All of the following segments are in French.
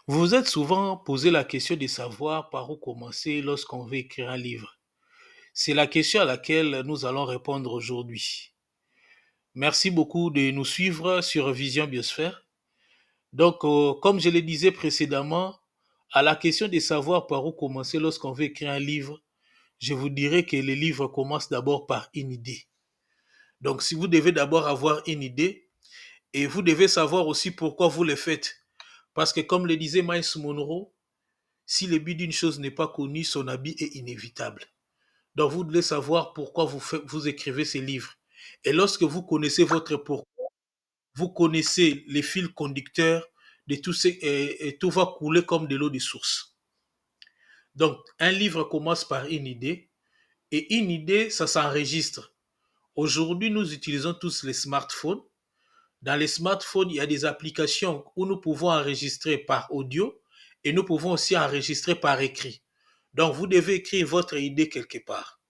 Vous vous êtes souvent posé la question de savoir par où commencer lorsqu'on veut écrire un livre. C'est la question à laquelle nous allons répondre aujourd'hui. Merci beaucoup de nous suivre sur Vision Biosphère. Donc, comme je le disais précédemment, à la question de savoir par où commencer lorsqu'on veut écrire un livre, je vous dirais que le livre commence d'abord par une idée. Donc, si vous devez d'abord avoir une idée, et vous devez savoir aussi pourquoi vous le faites. Parce que comme le disait Miles Monroe, si le but d'une chose n'est pas connu, son habit est inévitable. Donc vous devez savoir pourquoi vous écrivez ces livres. Et lorsque vous connaissez votre pourquoi, vous connaissez les fils conducteurs de tout ce, et tout va couler comme de l'eau de source. Donc un livre commence par une idée et une idée, ça s'enregistre. Aujourd'hui, nous utilisons tous les smartphones. Dans les smartphones, il y a des applications où nous pouvons enregistrer par audio et nous pouvons aussi enregistrer par écrit. Donc, vous devez écrire votre idée quelque part.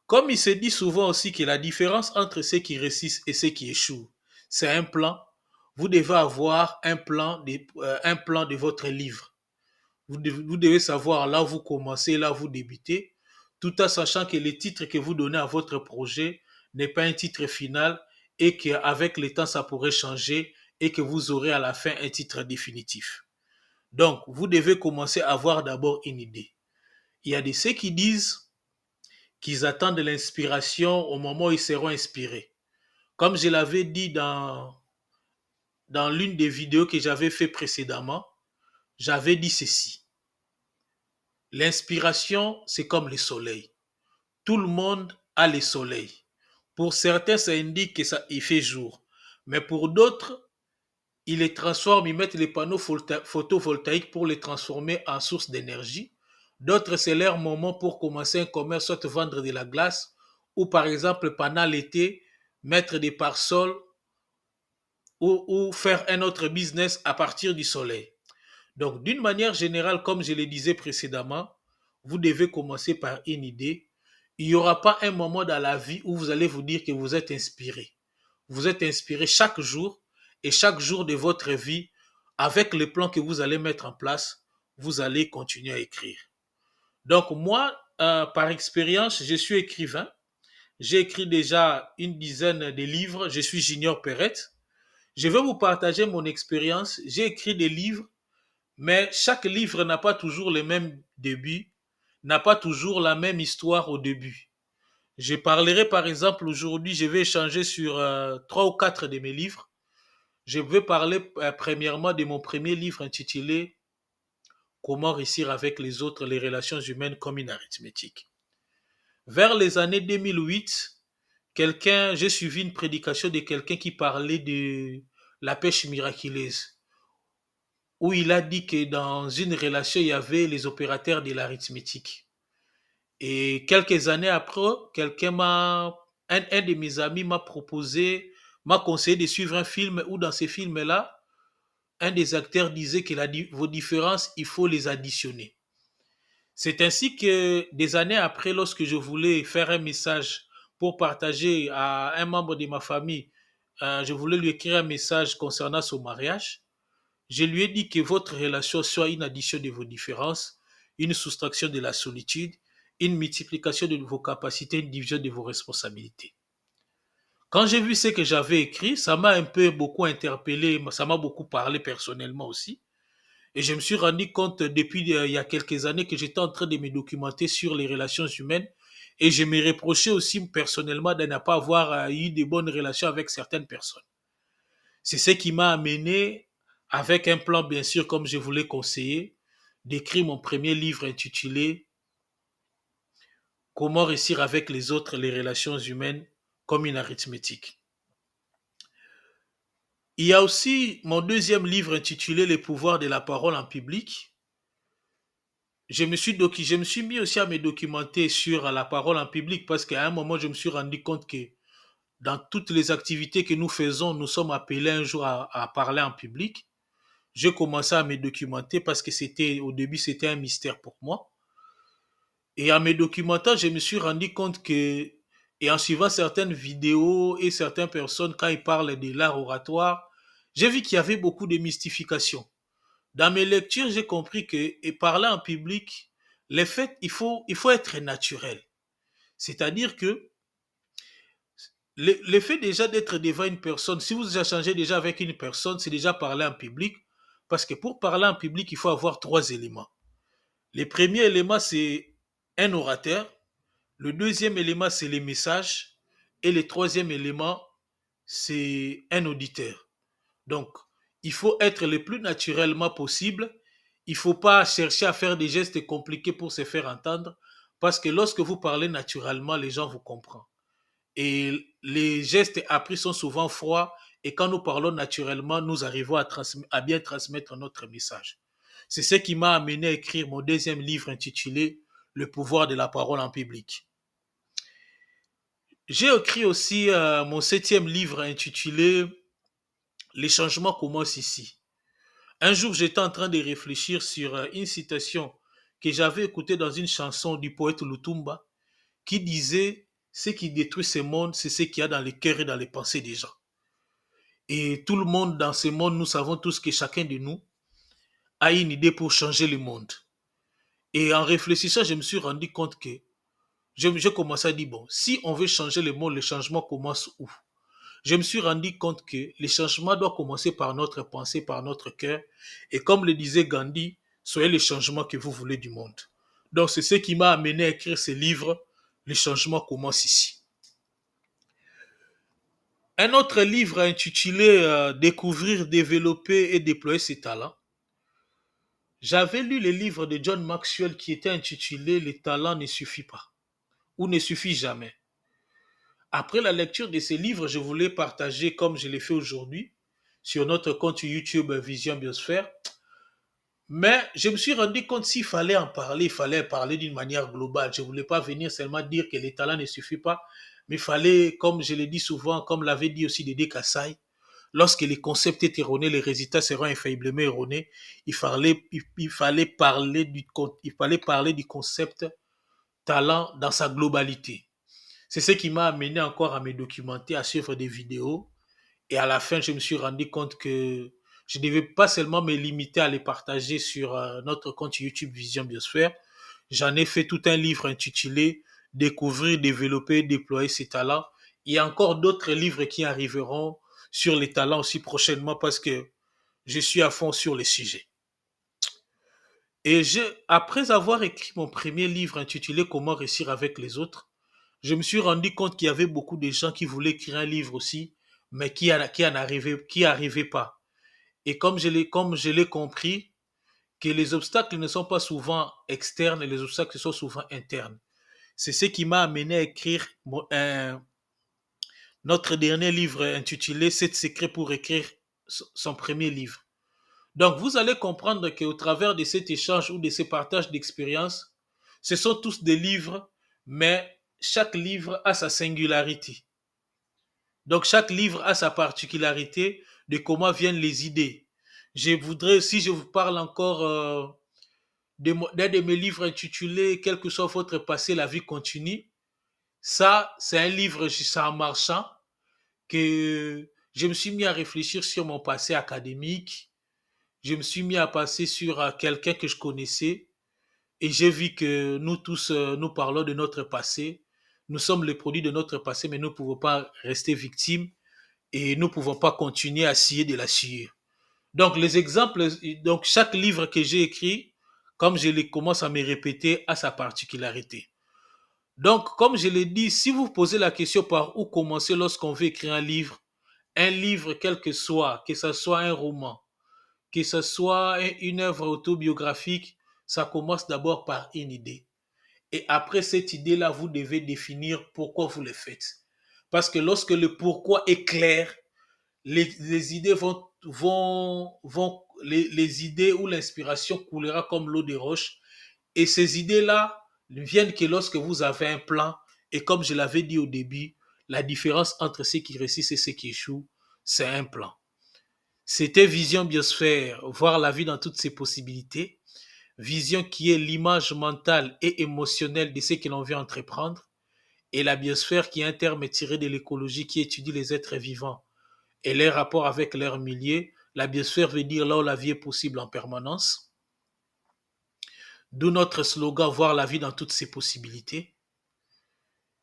Comme il se dit souvent aussi que la différence entre ceux qui réussissent et ceux qui échouent, c'est un plan. Vous devez avoir un plan de votre livre. Vous devez savoir là où vous commencez, là où vous débutez, tout en sachant que le titre que vous donnez à votre projet n'est pas un titre final et qu'avec le temps, ça pourrait changer et que vous aurez à la fin un titre définitif. Donc, vous devez commencer à avoir d'abord une idée. Il y a de ceux qui disent qu'ils attendent de l'inspiration au moment où ils seront inspirés. Comme je l'avais dit dans l'une des vidéos que j'avais fait précédemment, j'avais dit ceci. L'inspiration, c'est comme le soleil. Tout le monde a le soleil. Pour certains, ça indique que ça, il fait jour. Mais pour d'autres, ils les transforment, ils mettent les panneaux photovoltaïques pour les transformer en source d'énergie. D'autres, c'est leur moment pour commencer un commerce, soit vendre de la glace, ou par exemple, pendant l'été, mettre des parasols ou faire un autre business à partir du soleil. Donc, d'une manière générale, comme je le disais précédemment, vous devez commencer par une idée. Il n'y aura pas un moment dans la vie où vous allez vous dire que vous êtes inspiré. Vous êtes inspiré chaque jour et chaque jour de votre vie, avec le plan que vous allez mettre en place, vous allez continuer à écrire. Donc moi, par expérience, je suis écrivain. J'ai écrit déjà une dizaine de livres. Je suis Junior Perrette. Je vais vous partager mon expérience. J'ai écrit des livres mais chaque livre n'a pas toujours le même début, n'a pas toujours la même histoire au début. Je parlerai par exemple aujourd'hui, je vais échanger sur trois ou quatre de mes livres. Je vais parler premièrement de mon premier livre intitulé Comment réussir avec les autres, les relations humaines comme une arithmétique. Vers les années 2008, j'ai suivi une prédication de quelqu'un qui parlait de la pêche miraculeuse où il a dit que dans une relation, il y avait les opérateurs de l'arithmétique. Et quelques années après, un de mes amis m'a conseillé de suivre un film où dans ces films-là, un des acteurs disait que vos différences, il faut les additionner. C'est ainsi que des années après, lorsque je voulais faire un message pour partager à un membre de ma famille, je voulais lui écrire un message concernant son mariage. Je lui ai dit que votre relation soit une addition de vos différences, une soustraction de la solitude, une multiplication de vos capacités, une division de vos responsabilités. Quand j'ai vu ce que j'avais écrit, ça m'a un peu beaucoup interpellé, ça m'a beaucoup parlé personnellement aussi. Et je me suis rendu compte depuis il y a quelques années que j'étais en train de me documenter sur les relations humaines et je me reprochais aussi personnellement de ne pas avoir eu de bonnes relations avec certaines personnes. C'est ce qui m'a amené, avec un plan bien sûr comme je voulais conseiller, d'écrire mon premier livre intitulé Comment réussir avec les autres les relations humaines comme une arithmétique. Il y a aussi mon deuxième livre intitulé Les pouvoirs de la parole en public. Je me suis mis aussi à me documenter sur la parole en public parce qu'à un moment, je me suis rendu compte que dans toutes les activités que nous faisons, nous sommes appelés un jour à parler en public. J'ai commencé à me documenter parce que au début, c'était un mystère pour moi. Et en me documentant, je me suis rendu compte que, et en suivant certaines vidéos et certaines personnes, quand ils parlent de l'art oratoire, j'ai vu qu'il y avait beaucoup de mystification. Dans mes lectures, j'ai compris que et parler en public, les faits, il faut être naturel. C'est-à-dire que le fait déjà d'être devant une personne, si vous échangez déjà avec une personne, c'est déjà parler en public. Parce que pour parler en public, il faut avoir trois éléments. Le premier élément, c'est un orateur. Le deuxième élément, c'est les messages. Et le troisième élément, c'est un auditeur. Donc, il faut être le plus naturellement possible. Il ne faut pas chercher à faire des gestes compliqués pour se faire entendre. Parce que lorsque vous parlez naturellement, les gens vous comprennent. Et les gestes appris sont souvent froids. Et quand nous parlons naturellement, nous arrivons à bien transmettre notre message. C'est ce qui m'a amené à écrire mon deuxième livre intitulé Le pouvoir de la parole en public. J'ai écrit aussi mon septième livre intitulé Les changements commencent ici. Un jour, j'étais en train de réfléchir sur une citation que j'avais écoutée dans une chanson du poète Lutumba qui disait ce qui détruit ce monde, c'est ce qu'il y a dans les cœurs et dans les pensées des gens. Et tout le monde dans ce monde, nous savons tous que chacun de nous a une idée pour changer le monde. Et en réfléchissant, je me suis rendu compte que j'ai commencé à dire, bon, si on veut changer le monde, le changement commence où? Je me suis rendu compte que le changement doit commencer par notre pensée, par notre cœur. Et comme le disait Gandhi, soyez le changement que vous voulez du monde. Donc c'est ce qui m'a amené à écrire ce livre, Le changement commence ici. Un autre livre intitulé Découvrir, développer et déployer ses talents. J'avais lu le livre de John Maxwell qui était intitulé Les talents ne suffisent pas ou ne suffit jamais. Après la lecture de ces livres, je voulais partager, comme je l'ai fait aujourd'hui, sur notre compte YouTube Vision Biosphère. Mais je me suis rendu compte s'il fallait en parler, il fallait parler d'une manière globale. Je ne voulais pas venir seulement dire que les talents ne suffisent pas, mais il fallait, comme je l'ai dit souvent, comme l'avait dit aussi Dédé Kassaï, lorsque les concepts étaient erronés, les résultats seront infailliblement erronés. Il fallait parler du concept talent dans sa globalité. C'est ce qui m'a amené encore à me documenter, à suivre des vidéos. Et à la fin, je me suis rendu compte que je ne devais pas seulement me limiter à les partager sur notre compte YouTube Vision Biosphère. J'en ai fait tout un livre intitulé Découvrir, développer, déployer ses talents. Il y a encore d'autres livres qui arriveront sur les talents aussi prochainement parce que je suis à fond sur les sujets. Et après avoir écrit mon premier livre intitulé Comment réussir avec les autres, je me suis rendu compte qu'il y avait beaucoup de gens qui voulaient écrire un livre aussi, mais qui arrivaient pas. Et comme je l'ai compris, que les obstacles ne sont pas souvent externes et les obstacles sont souvent internes. C'est ce qui m'a amené à écrire notre dernier livre intitulé 7 secrets pour écrire son premier livre. Donc, vous allez comprendre qu'au travers de cet échange ou de ces partages d'expériences, ce sont tous des livres, mais chaque livre a sa singularité. Donc, chaque livre a sa particularité de comment viennent les idées. Je voudrais, si je vous parle encore d'un de mes livres intitulé Quel que soit votre passé, la vie continue, ça, c'est un livre, c'est en marchant, que je me suis mis à réfléchir sur mon passé académique. Je me suis mis à passer sur quelqu'un que je connaissais et j'ai vu que nous tous, nous parlons de notre passé. Nous sommes les produits de notre passé, mais nous ne pouvons pas rester victimes et nous ne pouvons pas continuer à scier de la sciure. Donc, les exemples, donc chaque livre que j'ai écrit, comme je les commence à me répéter, a sa particularité. Donc, comme je l'ai dit, si vous posez la question par où commencer lorsqu'on veut écrire un livre quel que ce soit un roman, que ce soit une œuvre autobiographique, ça commence d'abord par une idée. Et après cette idée-là, vous devez définir pourquoi vous le faites. Parce que lorsque le pourquoi est clair, les idées les idées ou l'inspiration coulera comme l'eau des roches. Et ces idées-là ne viennent que lorsque vous avez un plan. Et comme je l'avais dit au début, la différence entre ceux qui réussissent et ceux qui échouent, c'est un plan. C'était Vision Biosphère, voir la vie dans toutes ses possibilités. Vision qui est l'image mentale et émotionnelle de ce que l'on veut entreprendre. Et la biosphère qui est un terme tiré de l'écologie qui étudie les êtres vivants et les rapports avec leur milieu, La biosphère veut dire là où la vie est possible en permanence. D'où notre slogan, voir la vie dans toutes ses possibilités.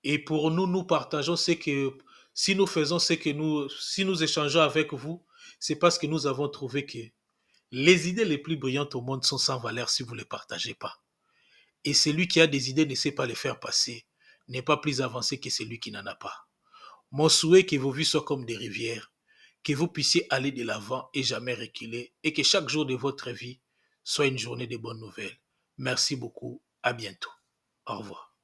Et pour nous, nous partageons ce que, si nous faisons ce que nous, si nous échangeons avec vous, c'est parce que nous avons trouvé que les idées les plus brillantes au monde sont sans valeur si vous ne les partagez pas. Et celui qui a des idées ne sait pas les faire passer, n'est pas plus avancé que celui qui n'en a pas. Mon souhait est que vos vies soient comme des rivières, que vous puissiez aller de l'avant et jamais reculer, et que chaque jour de votre vie soit une journée de bonnes nouvelles. Merci beaucoup, à bientôt. Au revoir.